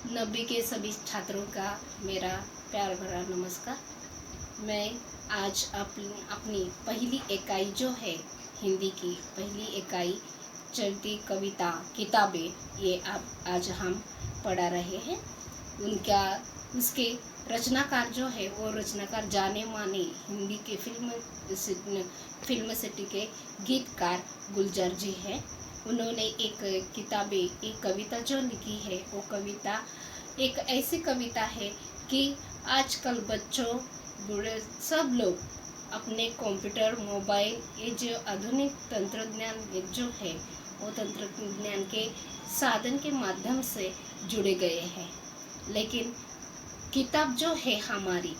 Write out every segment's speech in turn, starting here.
नब्बे के सभी छात्रों का मेरा प्यार भरा नमस्कार। मैं आज अपनी पहली इकाई जो है हिंदी की पहली इकाई चलती कविता किताबें ये आज हम पढ़ा रहे हैं। उनका उसके रचनाकार जो है वो रचनाकार जाने माने हिंदी के फिल्म सिटी के गीतकार गुलजार जी हैं। उन्होंने एक कविता जो लिखी है वो कविता एक ऐसी कविता है कि आजकल बच्चों बूढ़े सब लोग अपने कंप्यूटर मोबाइल ये जो आधुनिक तंत्रज्ञान जो है वो तंत्रज्ञान के साधन के माध्यम से जुड़े गए हैं। लेकिन किताब जो है हमारी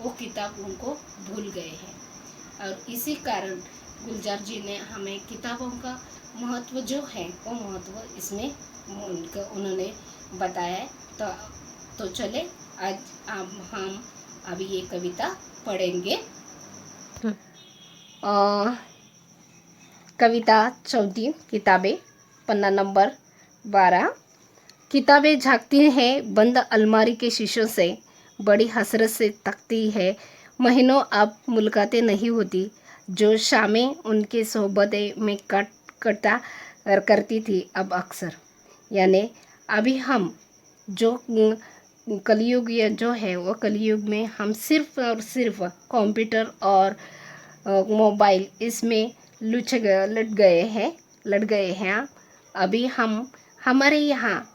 वो किताब उनको भूल गए हैं। और इसी कारण गुलजार जी ने हमें किताबों का महत्व जो है वो महत्व इसमें उन्होंने बताया है। तो चले आज हम अभी ये कविता पढ़ेंगे। कविता चौथी किताबें पन्ना नंबर 12। किताबें झांकती हैं बंद अलमारी के शीशों से, बड़ी हसरत से तकती है। महीनों अब मुलाकातें नहीं होती, जो शामें उनके सोहबतें में कटा करती थी अब अक्सर। यानी अभी हम जो कलयुग या जो है वो कलयुग में हम सिर्फ और सिर्फ कंप्यूटर और मोबाइल इसमें लट गए हैं। अभी हम हमारे यहाँ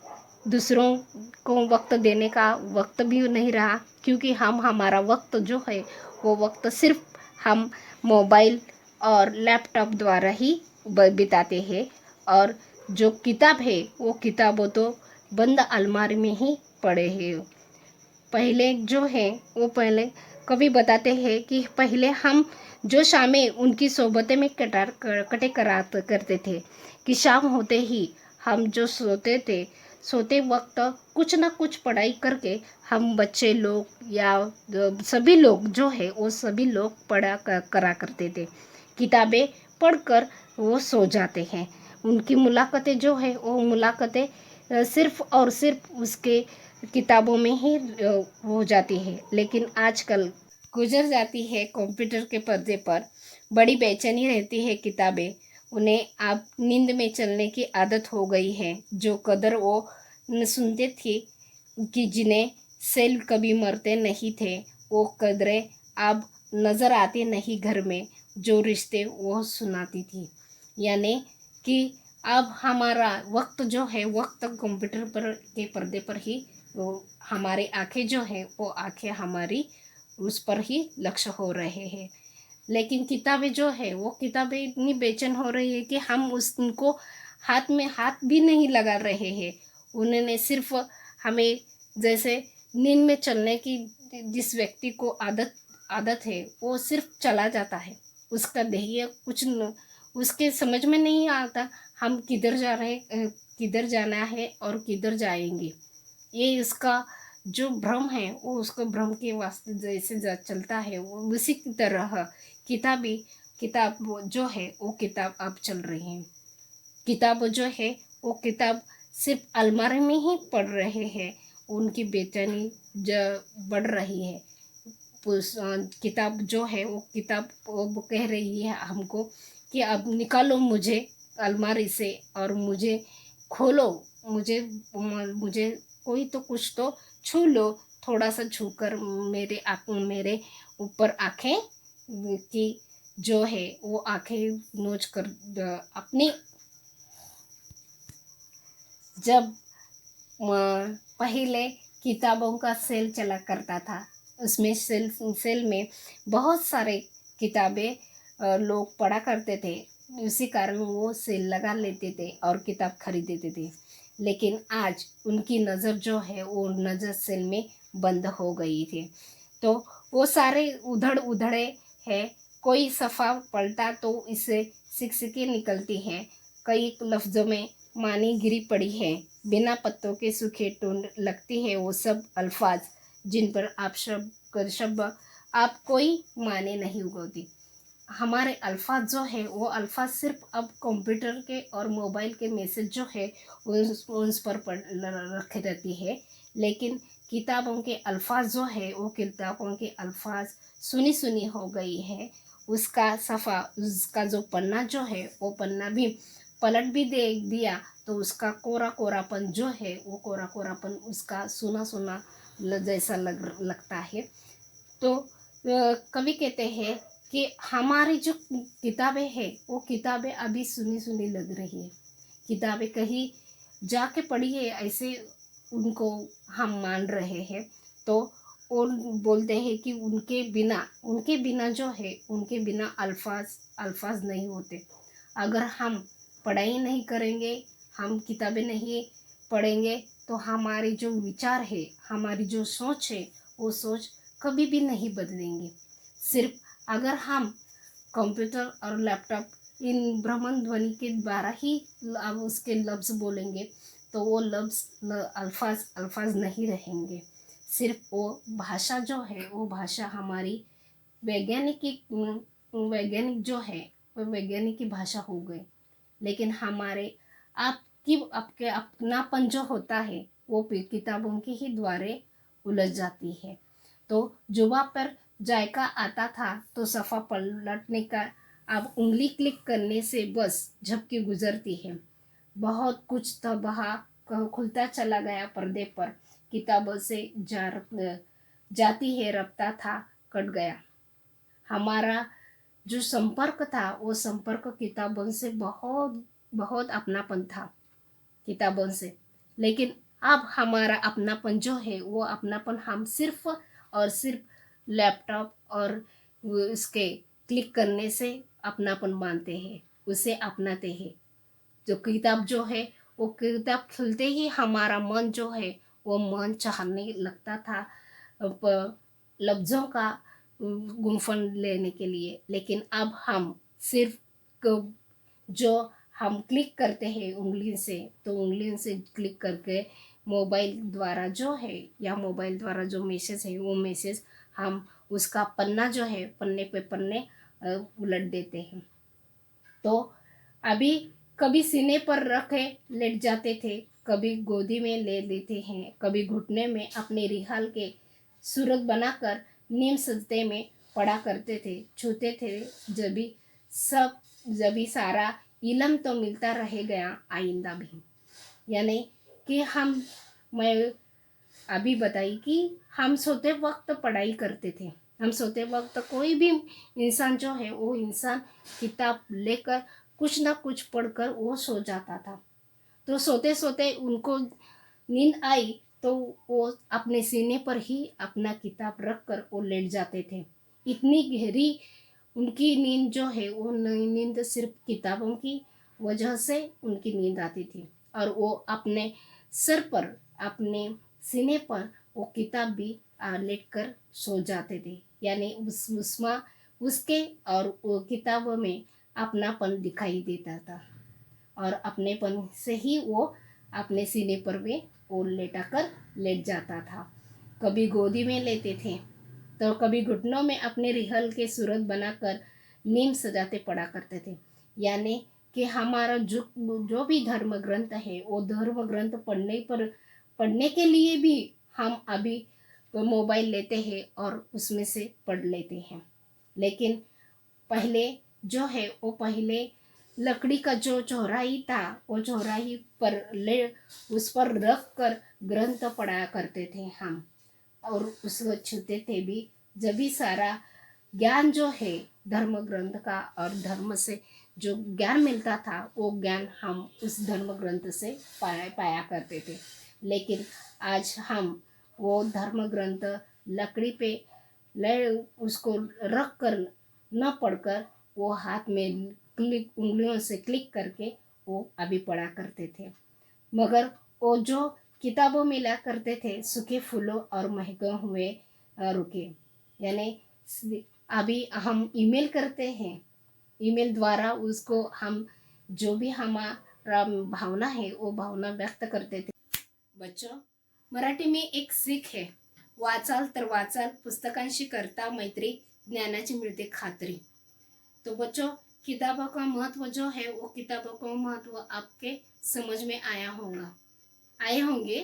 दूसरों को वक्त देने का वक्त भी नहीं रहा, क्योंकि हम हमारा वक्त जो है वो वक्त सिर्फ हम मोबाइल और लैपटॉप द्वारा ही बिताते हैं। और जो किताब है वो किताबों तो बंद अलमारी में ही पड़े हैं। पहले जो है वो पहले कवि बताते हैं कि पहले हम जो शामें उनकी सोहबतें में कटे करात करते थे कि शाम होते ही हम जो सोते वक्त कुछ ना कुछ पढ़ाई करके हम बच्चे लोग या सभी लोग जो है वो सभी लोग करा करते थे। किताबें पढ़कर वो सो जाते हैं। उनकी मुलाकातें जो है वो मुलाकातें सिर्फ और सिर्फ उसके किताबों में ही हो जाती है। लेकिन आजकल गुजर जाती है कंप्यूटर के पर्दे पर। बड़ी बेचैनी रहती है किताबें, उन्हें अब नींद में चलने की आदत हो गई है। जो कदर वो सुनते थे कि जिन्हें सेल कभी मरते नहीं थे, वो कदरें अब नज़र आती नहीं घर में, जो रिश्ते वो सुनाती थी। यानी कि अब हमारा वक्त जो है वक्त कंप्यूटर पर के पर्दे पर ही वो हमारी आंखें जो है वो आंखें हमारी उस पर ही लक्ष्य हो रहे हैं। लेकिन किताबें जो है वो किताबें इतनी बेचैन हो रही है कि हम उनको हाथ में हाथ भी नहीं लगा रहे हैं। उन्होंने सिर्फ हमें जैसे नींद में चलने की जिस व्यक्ति को आदत है वो सिर्फ चला जाता है, उसका ध्येय उसके समझ में नहीं आता हम किधर जा रहे किधर जाना है और किधर जाएंगे। ये उसका जो भ्रम है वो उसको भ्रम के वास्ते जैसे चलता है वो उसी की तरह किताब जो है वो किताब अब चल रही है। किताब जो है वो किताब सिर्फ अलमारी में ही पढ़ रहे हैं। उनकी बेचैनी बढ़ रही है। किताब जो है वो किताब वो कह रही है हमको कि अब निकालो मुझे अलमारी से और मुझे खोलो, मुझे मुझे कोई तो कुछ तो छू लो, थोड़ा सा छूकर मेरे ऊपर आंखें की जो है वो आंखें नोच कर अपनी जब पहले किताबों का सेल चला करता था, उसमें सेल में बहुत सारे किताबें लोग पढ़ा करते थे। उसी कारण वो सेल लगा लेते थे और किताब खरीद लेते थे। लेकिन आज उनकी नज़र जो है वो नज़र सेल में बंद हो गई थी। तो वो सारे उधड़े हैं। कोई सफ़ा पलटा तो इससे सिकसिकी निकलती हैं। कई लफ्ज़ों में मानी गिरी पड़ी है। बिना पत्तों के सूखे टूंड लगती है वो सब अल्फाज जिन पर आप शब्द आप कोई माने नहीं उगोती। हमारे अल्फाज जो है वो अल्फाज सिर्फ अब कंप्यूटर के और मोबाइल के मैसेज जो है उस पर रखे रहती है। लेकिन किताबों के अल्फाज जो है वो किताबों के अल्फाज सुनी सुनी हो गई है। उसका सफ़ा, उसका जो पन्ना जो है वो पन्ना भी पलट भी दे दिया तो उसका कोरा कोरापन जो है वो कोरा कोरापन उसका सुना सुना जैसा लगता है। तो कवि कहते हैं कि हमारी जो किताबें हैं वो किताबें अभी सुनी सुनी लग रही है। किताबें कहीं जाके पढ़िए ऐसे उनको हम मान रहे हैं। तो वो बोलते हैं कि उनके बिना जो है उनके बिना अल्फाज अल्फाज नहीं होते। अगर हम पढ़ाई नहीं करेंगे, हम किताबें नहीं पढ़ेंगे तो हमारे जो विचार है, हमारी जो सोच है वो सोच कभी भी नहीं बदलेंगे। सिर्फ अगर हम कंप्यूटर और लैपटॉप इन भ्रमण ध्वनि के द्वारा ही अब उसके लफ्ज़ बोलेंगे तो वो लफ्ज़ अल्फाज अल्फाज नहीं रहेंगे। सिर्फ वो भाषा जो है वो भाषा हमारी वैज्ञानिक वैज्ञानिक जो है वो वैज्ञानिक की भाषा हो गई। लेकिन हमारे आपके अपनापन जो होता है वो किताबों के ही द्वारे उलझ जाती है। तो जुबा पर जायका आता था तो सफ़ा पलटने का, अब उंगली क्लिक करने से बस झपकी गुजरती है। बहुत कुछ तबाह खुलता चला गया पर्दे पर, किताबों से जाती है रफ्ता था कट गया। हमारा जो संपर्क था वो संपर्क किताबों से बहुत बहुत अपनापन था किताबों से। लेकिन अब हमारा अपनापन जो है वो अपनापन हम सिर्फ और सिर्फ लैपटॉप और उसके क्लिक करने से अपनापन मानते हैं, उसे अपनाते हैं। जो किताब जो है वो किताब खुलते ही हमारा मन जो है वो मन चाहने लगता था लफ्ज़ों का गुंफन लेने के लिए। लेकिन अब हम सिर्फ जो हम क्लिक करते हैं उंगली से, तो उंगली से क्लिक करके मोबाइल द्वारा जो है या मोबाइल द्वारा जो मैसेज है वो मैसेज हम उसका पन्ना जो है पन्ने पे पन्ने उलट देते हैं। तो अभी कभी सीने पर रखे लेट जाते थे, कभी गोदी में ले लेते हैं, कभी घुटने में अपने रिहाल के सूरत बनाकर नीम सजदे में पड़ा करते थे, छूते थे जभी सब, जभी सारा इलम तो मिलता रह गया आइंदा भी। यानी कि मैं अभी बताई कि हम सोते वक्त पढ़ाई करते थे। हम सोते वक्त कोई भी इंसान जो है वो इंसान किताब लेकर कुछ ना कुछ पढ़कर वो सो जाता था। तो सोते सोते उनको नींद आई तो वो अपने सीने पर ही अपना किताब रख कर वो लेट जाते थे। इतनी गहरी उनकी नींद जो है वो नींद सिर्फ किताबों की वजह से उनकी नींद आती थी। और वो अपने सर पर, अपने सीने पर वो किताब भी लेट कर सो जाते थे। यानी उसमें उसके और वो किताबों में अपनापन दिखाई देता था और अपनेपन से ही वो अपने सीने पर भी वो लेटा कर लेट जाता था। कभी गोदी में लेते थे तो कभी घुटनों में अपने रिहल के सूरत बनाकर नीम सजाते पड़ा करते थे। यानी कि हमारा जो भी धर्म ग्रंथ है वो धर्म ग्रंथ पढ़ने के लिए भी हम अभी मोबाइल लेते हैं और उसमें से पढ़ लेते हैं। लेकिन पहले जो है वो पहले लकड़ी का जो चौराही था वो चौराही पर ले उस पर रख कर ग्रंथ पढ़ा करते थे हम, और उसको छूते थे भी। जब भी सारा ज्ञान जो है धर्म ग्रंथ का और धर्म से जो ज्ञान मिलता था वो ज्ञान हम उस धर्म ग्रंथ से पाया करते थे। लेकिन आज हम वो धर्म ग्रंथ लकड़ी पे ले उसको रख कर न पढ़कर वो हाथ में क्लिक उंगलियों से क्लिक करके वो अभी पढ़ा करते थे। मगर वो जो किताबों में ला करते थे सूखे फूलों और महके हुए रुके। यानी अभी हम ईमेल करते हैं, ईमेल द्वारा उसको हम जो भी हमारा भावना है वो भावना व्यक्त करते थे। बच्चों, मराठी में एक सीख है, वाचाल तर वाचाल पुस्तकांशी करता मैत्री, ज्ञानाची मिळते खात्री। तो बच्चों, किताबों का महत्व जो है वो किताबों का महत्व आपके समझ में आए होंगे।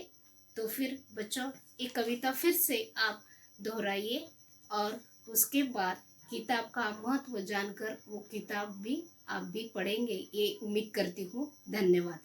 तो फिर बच्चों ये कविता फिर से आप दोहराइए और उसके बाद किताब का महत्व जानकर वो किताब भी आप भी पढ़ेंगे, ये उम्मीद करती हूँ। धन्यवाद।